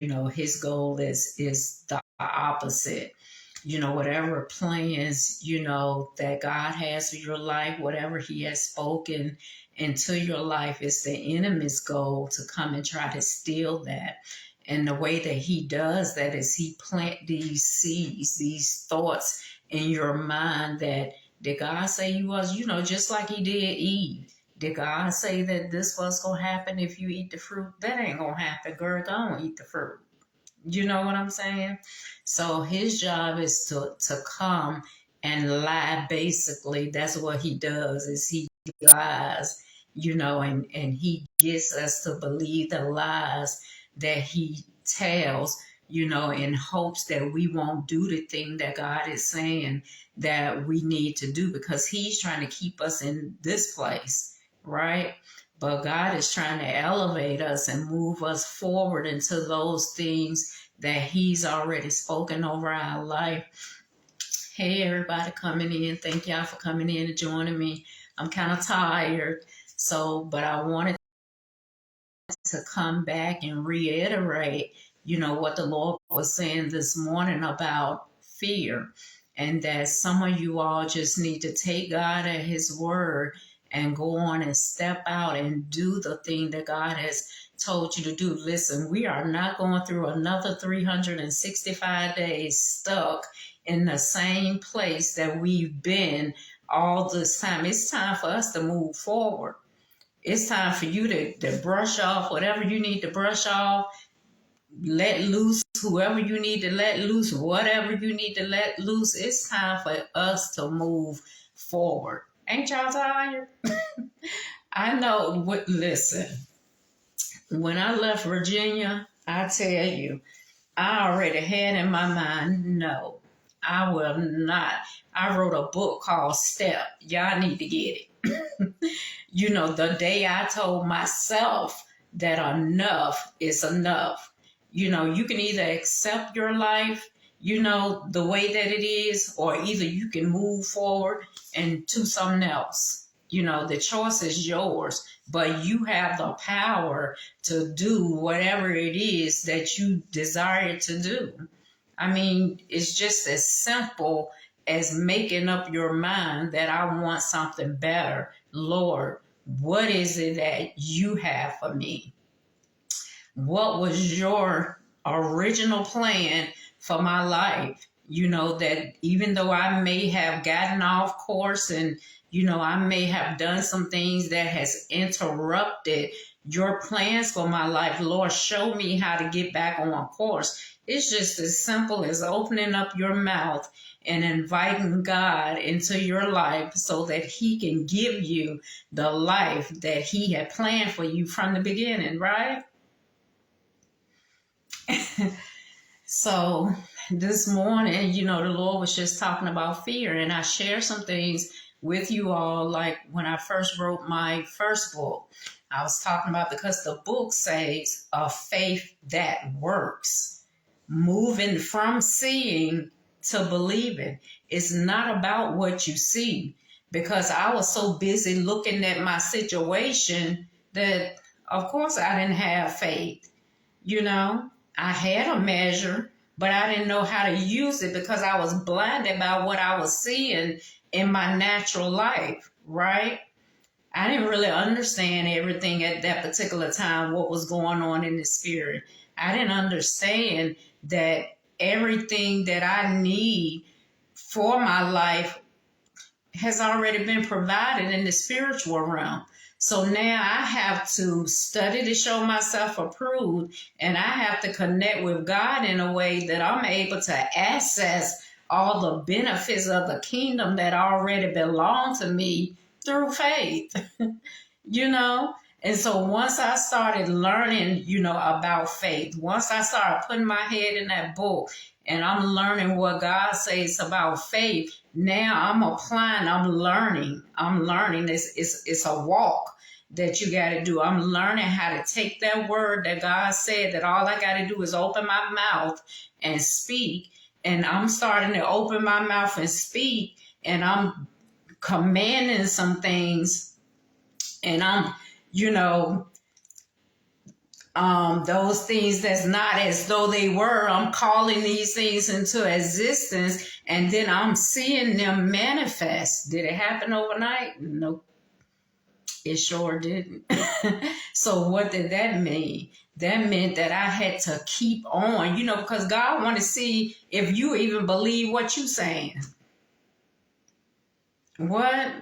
his goal is the opposite. Whatever plans, that God has for your life, whatever he has spoken into your life, is the enemy's goal to come and try to steal that. And the way that he does that is he plant these seeds, these thoughts in your mind that did God say you was, just like he did Eve. Did God say that this was going to happen if you eat the fruit? That ain't going to happen, girl. Don't eat the fruit. You know what I'm saying? So his job is to come and lie, basically. That's what he does, is he lies, and he gets us to believe the lies that he tells, in hopes that we won't do the thing that God is saying that we need to do, because he's trying to keep us in this place, right? But God is trying to elevate us and move us forward into those things that he's already spoken over our life. Hey, everybody coming in. Thank y'all for coming in and joining me. I'm kind of tired. But I wanted to come back and reiterate, what the Lord was saying this morning about fear. And that some of you all just need to take God at his word and go on and step out and do the thing that God has told you to do. Listen, we are not going through another 365 days stuck in the same place that we've been all this time. It's time for us to move forward. It's time for you to brush off whatever you need to brush off, let loose whoever you need to let loose, whatever you need to let loose. It's time for us to move forward. Ain't y'all tired? I know. Listen, when I left Virginia, I tell you, I already had in my mind, no, I will not. I wrote a book called Step. Y'all need to get it. The day I told myself that enough is enough. You can either accept your life, the way that it is, or either you can move forward and do something else. The choice is yours, but you have the power to do whatever it is that you desire to do. I mean, it's just as simple as making up your mind that I want something better. Lord, what is it that you have for me? What was your original plan for my life? That even though I may have gotten off course and, I may have done some things that has interrupted your plans for my life, Lord, show me how to get back on course. It's just as simple as opening up your mouth and inviting God into your life so that he can give you the life that he had planned for you from the beginning, right? So this morning, the Lord was just talking about fear, and I shared some things with you all, like when I first wrote my first book. I was talking about, because the book says a faith that works, moving from seeing to believing. It's not about what you see, because I was so busy looking at my situation that, of course, I didn't have faith. I had a measure, but I didn't know how to use it because I was blinded by what I was seeing in my natural life, right? I didn't really understand everything at that particular time, what was going on in the spirit. I didn't understand that everything that I need for my life has already been provided in the spiritual realm. So now I have to study to show myself approved, and I have to connect with God in a way that I'm able to access all the benefits of the kingdom that already belong to me through faith, And so once I started learning, about faith, once I started putting my head in that book and I'm learning what God says about faith, now I'm applying, I'm learning. It's a walk that you got to do. I'm learning how to take that word that God said, that all I got to do is open my mouth and speak. And I'm starting to open my mouth and speak, and I'm commanding some things, and I'm, those things that's not as though they were. I'm calling these things into existence, and then I'm seeing them manifest. Did it happen overnight? Nope, it sure didn't. So what did that mean? That meant that I had to keep on, because God wanted to see if you even believe what you're saying. What?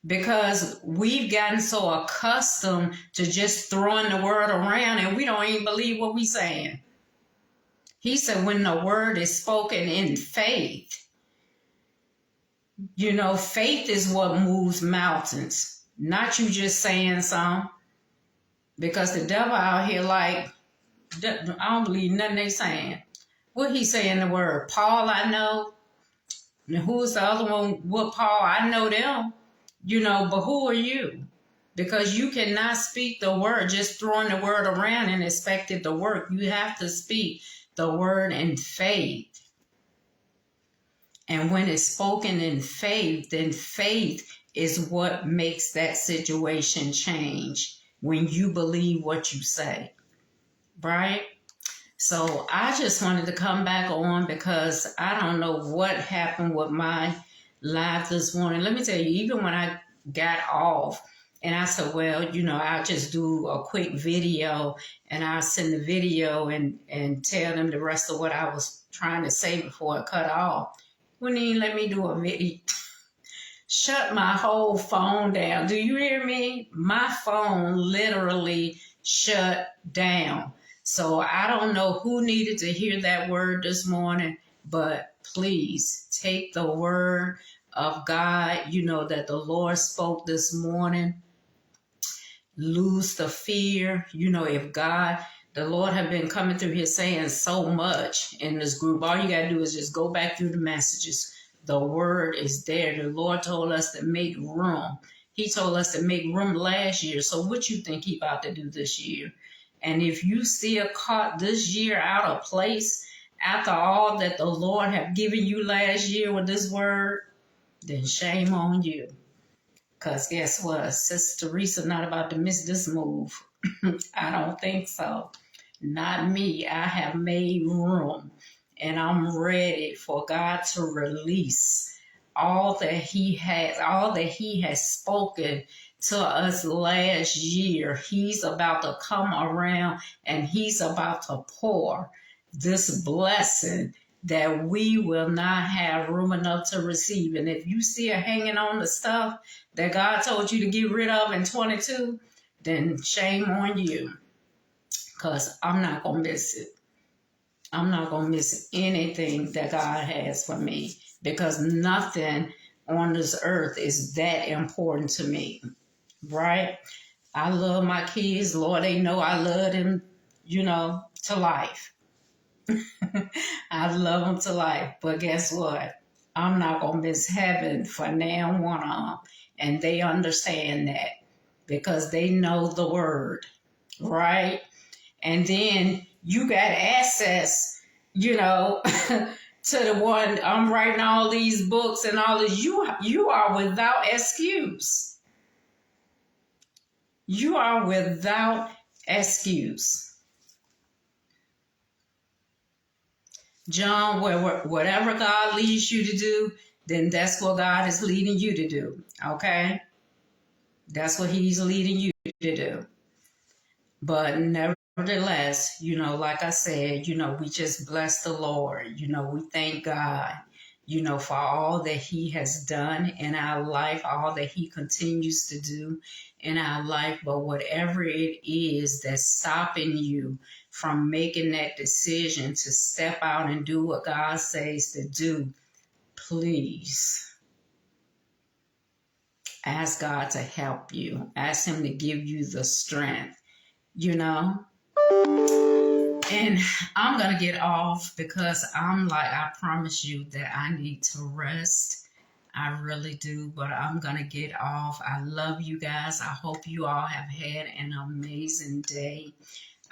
Because we've gotten so accustomed to just throwing the word around and we don't even believe what we're saying. He said when the word is spoken in faith, faith is what moves mountains, not you just saying something. Because the devil out here I don't believe nothing they saying. What he say in the word? Paul, I know. And who's the other one? What Paul? I know them. But who are you? Because you cannot speak the word, just throwing the word around and expect it to work. You have to speak the word in faith. And when it's spoken in faith, then faith is what makes that situation change when you believe what you say. Right? So I just wanted to come back on because I don't know what happened with my live this morning. Let me tell you, even when I got off and I said, well, I'll just do a quick video and I'll send the video and tell them the rest of what I was trying to say before it cut off. Wouldn't even let me do a video. Shut my whole phone down. Do you hear me? My phone literally shut down. So I don't know who needed to hear that word this morning, but please take the word of God, that the Lord spoke this morning. Lose the fear. If God, the Lord have been coming through here saying so much in this group, all you got to do is just go back through the messages. The word is there. The Lord told us to make room. He told us to make room last year. So what you think he about to do this year? And if you still caught this year out of place after all that the Lord have given you last year with this word, then shame on you. Because guess what? Sister Teresa not about to miss this move. I don't think so. Not me. I have made room. And I'm ready for God to release all that He has spoken to us last year. He's about to come around and He's about to pour this blessing that we will not have room enough to receive. And if you still hanging on the stuff that God told you to get rid of in 22, then shame on you. Because I'm not going to miss it. I'm not going to miss anything that God has for me. Because nothing on this earth is that important to me. Right? I love my kids. Lord, they know I love them, to life. I love them to life. But guess what? I'm not going to miss heaven for now one of them. And they understand that because they know the word. Right? And then you got access, to the one, I'm writing all these books and all this. You are without excuse. You are without excuse. John, whatever God leads you to do, then that's what God is leading you to do. Okay? That's what He's leading you to do. But nevertheless, like I said, we just bless the Lord. We thank God, for all that He has done in our life, all that He continues to do in our life. But whatever it is that's stopping you from making that decision to step out and do what God says to do, please ask God to help you. Ask Him to give you the strength, And I'm going to get off because I promise you that I need to rest. I really do, but I'm going to get off. I love you guys. I hope you all have had an amazing day.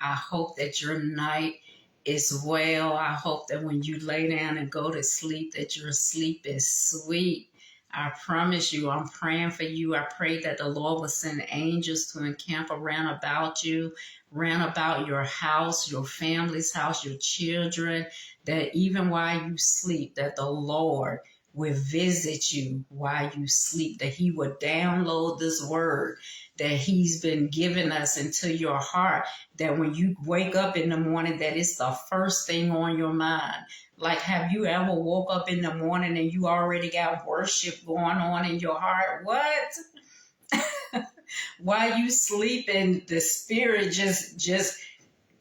I hope that your night is well. I hope that when you lay down and go to sleep, that your sleep is sweet. I promise you, I'm praying for you. I pray that the Lord will send angels to encamp around about you, round about your house, your family's house, your children, that even while you sleep, that the Lord will visit you while you sleep, that he will download this word that he's been giving us into your heart, that when you wake up in the morning, that it's the first thing on your mind. Like, have you ever woke up in the morning and you already got worship going on in your heart? What? While you sleeping, the spirit just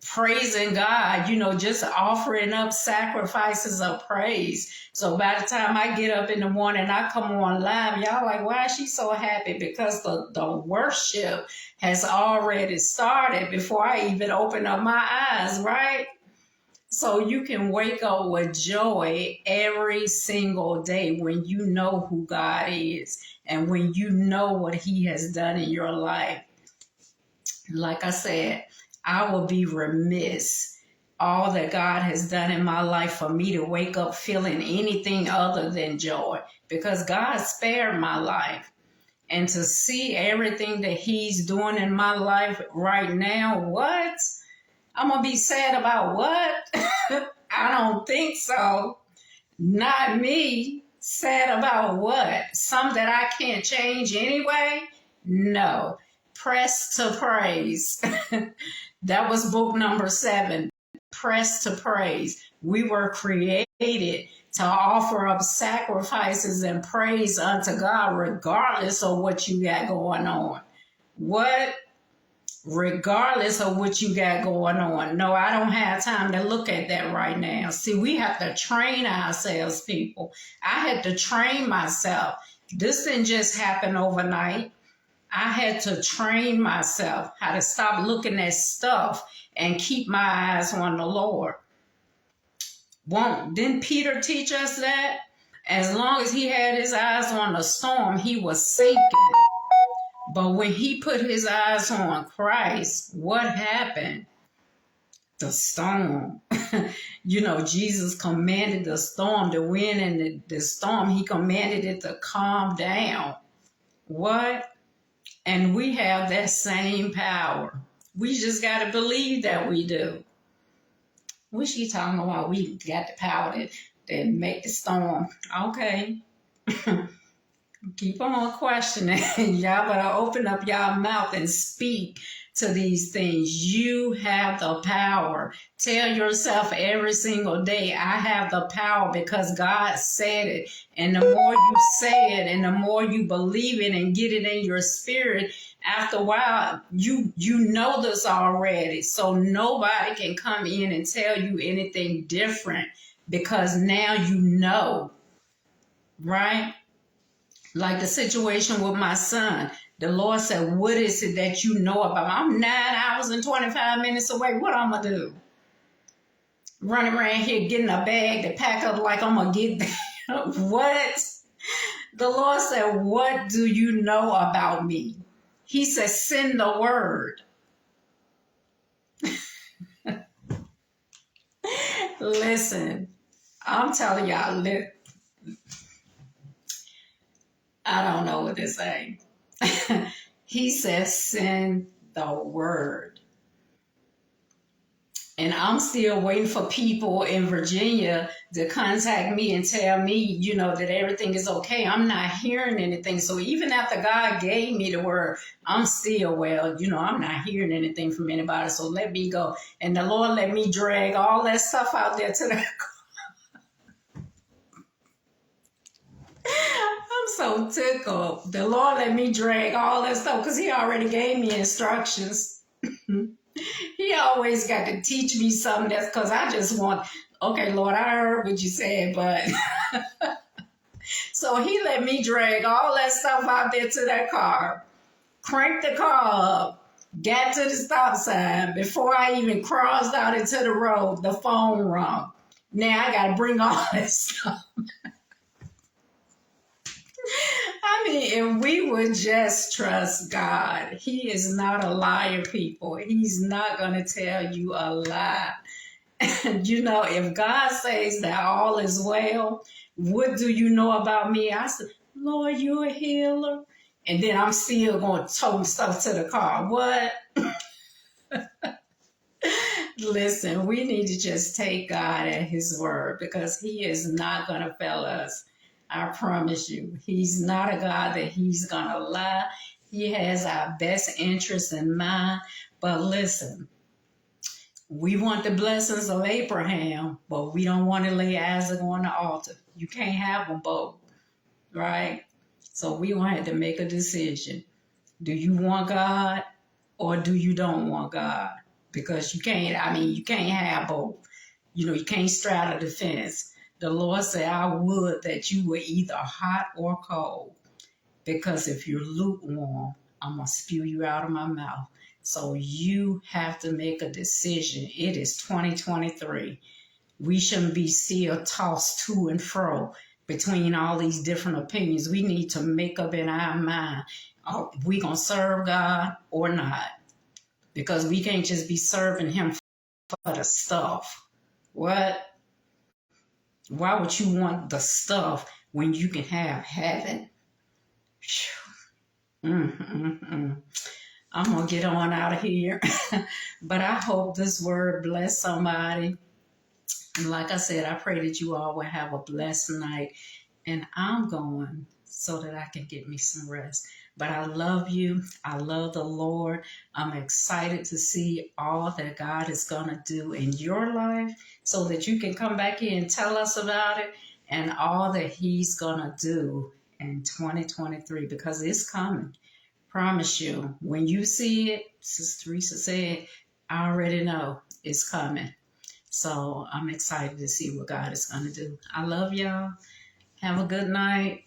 praising God, just offering up sacrifices of praise. So by the time I get up in the morning, I come on live, y'all like, why is she so happy? Because the worship has already started before I even open up my eyes, right? So you can wake up with joy every single day when you know who God is and when you know what he has done in your life. Like I said, I will be remiss all that God has done in my life for me to wake up feeling anything other than joy, because God spared my life. And to see everything that he's doing in my life right now, what? I'm going to be sad about what? I don't think so. Not me. Sad about what? Some that I can't change anyway? No. Press to praise. That was book number 7. Press to praise. We were created to offer up sacrifices and praise unto God regardless of what you got going on. What? Regardless of what you got going on. No, I don't have time to look at that right now. See, we have to train ourselves, people. I had to train myself. This didn't just happen overnight. I had to train myself how to stop looking at stuff and keep my eyes on the Lord. Didn't Peter teach us that? As long as he had his eyes on the storm, he was sinking. But when he put his eyes on Christ, what happened? The storm. Jesus commanded the storm, the wind and the storm, he commanded it to calm down. What? And we have that same power. We just got to believe that we do. What she talking about? We got the power that make the storm. Okay. Keep on questioning. Y'all better open up y'all mouth and speak to these things. You have the power. Tell yourself every single day, I have the power because God said it. And the more you say it and the more you believe it and get it in your spirit, after a while, you know this already. So nobody can come in and tell you anything different because now you know, right? Like the situation with my son. The Lord said, what is it that you know about me? I'm 9 hours and 25 minutes away. What I'm going to do? Running around here getting a bag to pack up like I'm going to get there. What? The Lord said, what do you know about me? He said, send the word. Listen, I'm telling y'all, I don't know what to say. He says, send the word. And I'm still waiting for people in Virginia to contact me and tell me, that everything is okay. I'm not hearing anything. So even after God gave me the word, I'm still, I'm not hearing anything from anybody. So let me go. And the Lord let me drag all that stuff out there to the I'm so tickled. The Lord let me drag all that stuff because he already gave me instructions. He always got to teach me something that's because I just want, okay, Lord, I heard what you said, but so he let me drag all that stuff out there to that car, crank the car up, got to the stop sign. Before I even crossed out into the road, the phone rung. Now I got to bring all that stuff. I mean, if we would just trust God, he is not a liar, people. He's not going to tell you a lie. And if God says that all is well, what do you know about me? I said, Lord, you're a healer. And then I'm still going to tote stuff to the car. What? Listen, we need to just take God at his word because he is not going to fail us. I promise you. He's not a God that he's going to lie. He has our best interests in mind. But listen, we want the blessings of Abraham, but we don't want to lay Isaac on the altar. You can't have them both, right? So we going to have to make a decision. Do you want God or do you don't want God? Because you can't have both. You can't straddle the fence. The Lord said, I would that you were either hot or cold. Because if you're lukewarm, I'm going to spew you out of my mouth. So you have to make a decision. It is 2023. We shouldn't be still tossed to and fro between all these different opinions. We need to make up in our mind, are we going to serve God or not? Because we can't just be serving him for the stuff. What? Why would you want the stuff when you can have heaven? I'm going to get on out of here. But I hope this word bless somebody. And like I said, I pray that you all will have a blessed night. And I'm going so that I can get me some rest. But I love you. I love the Lord. I'm excited to see all that God is going to do in your life so that you can come back here and tell us about it and all that he's going to do in 2023 because it's coming. Promise you, when you see it, Sister Teresa said, I already know it's coming. So I'm excited to see what God is going to do. I love y'all. Have a good night.